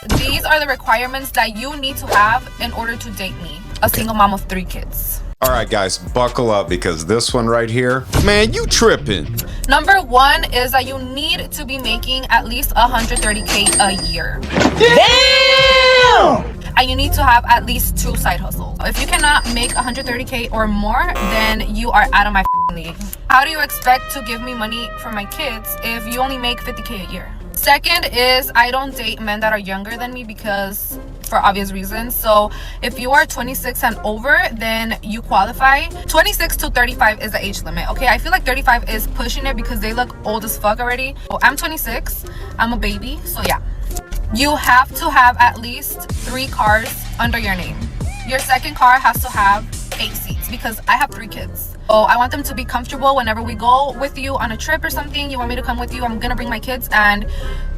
These are the requirements that you need to have in order to date me, a single mom of 3 kids. All right, guys, buckle up because this one right here, man, you tripping. Number 1 is that you need to be making at least $130K a year. Damn! And you need to have at least 2 side hustles. If you cannot make $130K or more, then you are out of my league. How do you expect to give me money for my kids if you only make $50K a year? Second is I don't date men that are younger than me because for obvious reasons. So if you are 26 and over, then you qualify. 26 to 35 is the age limit. Okay, I feel like 35 is pushing it because they look old as fuck already. Oh, I'm 26, I'm a baby, so yeah. You have to have at least 3 cars under your name. Your second car has to have 8 seats because I have 3 kids. Oh, I want them to be comfortable whenever we go with you on a trip or something. You want me to come with you, I'm gonna bring my kids, and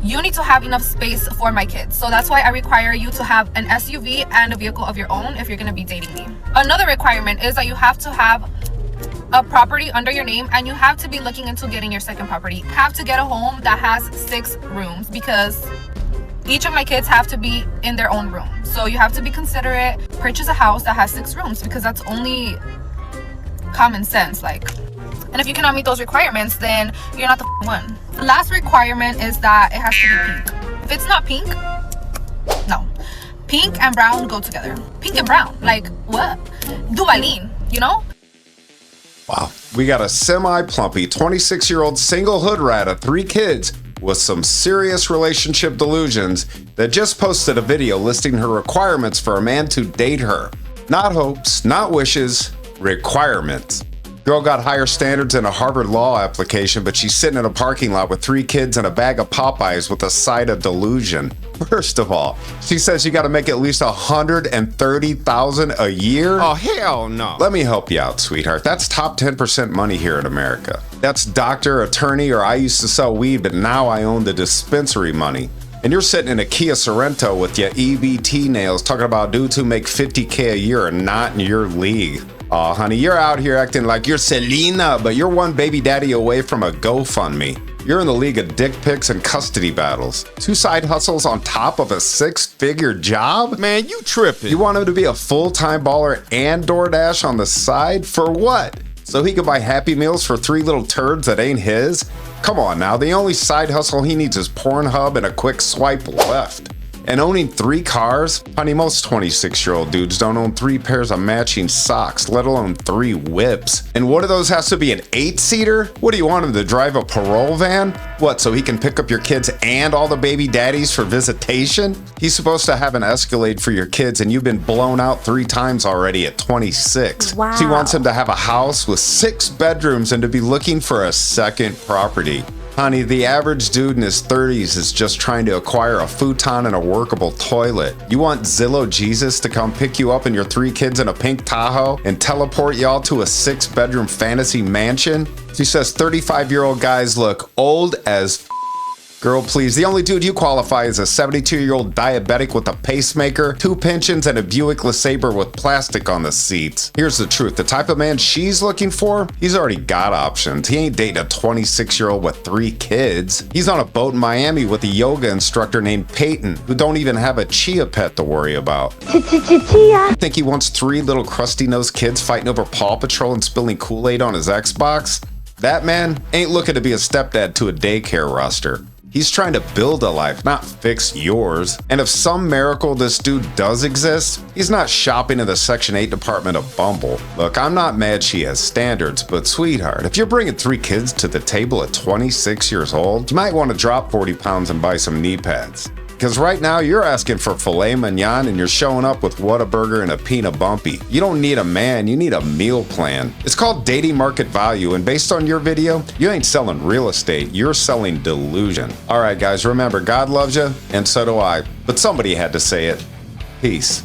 you need to have enough space for my kids. So that's why I require you to have an SUV and a vehicle of your own if you're gonna be dating me. Another requirement is that you have to have a property under your name, and you have to be looking into getting your second property. You have to get a home that has 6 rooms because each of my kids have to be in their own room. So you have to be considerate. Purchase a house that has 6 rooms because that's only common sense. And if you cannot meet those requirements, then you're not the one. The last requirement is that it has to be pink. If it's not pink, no. Pink and brown go together. Pink and brown, like what? Duvalin, you know? Wow, we got a semi-plumpy 26-year-old single hood rat of 3 kids with some serious relationship delusions that just posted a video listing her requirements for a man to date her. Not hopes, not wishes, requirements. Girl got higher standards in a Harvard Law application, but she's sitting in a parking lot with 3 kids and a bag of Popeyes with a side of delusion. First of all, she says you got to make at least $130,000 a year. Oh, hell no. Let me help you out, sweetheart. That's top 10% money here in America. That's doctor, attorney, or I used to sell weed, but now I own the dispensary money. And you're sitting in a Kia Sorento with your EBT nails talking about dudes who make $50K a year and not in your league. Aw, honey, you're out here acting like you're Selena, but you're one baby daddy away from a GoFundMe. You're in the league of dick pics and custody battles. 2 side hustles on top of a 6-figure job? Man, you tripping. You want him to be a full-time baller and DoorDash on the side? For what? So he could buy Happy Meals for 3 little turds that ain't his? Come on now, the only side hustle he needs is Pornhub and a quick swipe left. And owning 3 cars? Honey, most 26-year-old dudes don't own 3 pairs of matching socks, let alone 3 whips. And one of those has to be an 8-seater? What do you want him to drive, a parole van? What, so he can pick up your kids and all the baby daddies for visitation? He's supposed to have an Escalade for your kids, and you've been blown out 3 times already at 26. Wow. She wants him to have a house with 6 bedrooms and to be looking for a second property. Honey, the average dude in his 30s is just trying to acquire a futon and a workable toilet. You want Zillow Jesus to come pick you up and your 3 kids in a pink Tahoe and teleport y'all to a 6-bedroom fantasy mansion? She says 35-year-old guys look old as Girl, please, the only dude you qualify is a 72-year-old diabetic with a pacemaker, 2 pensions, and a Buick LeSabre with plastic on the seats. Here's the truth, the type of man she's looking for, he's already got options. He ain't dating a 26-year-old with 3 kids. He's on a boat in Miami with a yoga instructor named Peyton, who don't even have a chia pet to worry about. Chia. Think he wants 3 little crusty-nosed kids fighting over Paw Patrol and spilling Kool-Aid on his Xbox? That man ain't looking to be a stepdad to a daycare roster. He's trying to build a life, not fix yours. And if some miracle this dude does exist, he's not shopping in the Section 8 department of Bumble. Look, I'm not mad she has standards, but sweetheart, if you're bringing 3 kids to the table at 26 years old, you might want to drop 40 pounds and buy some knee pads. Because right now you're asking for filet mignon and you're showing up with Whataburger and a peanut bumpy. You don't need a man, you need a meal plan. It's called dating market value, and based on your video, you ain't selling real estate, you're selling delusion. All right guys, remember, God loves you and so do I, but somebody had to say it. Peace.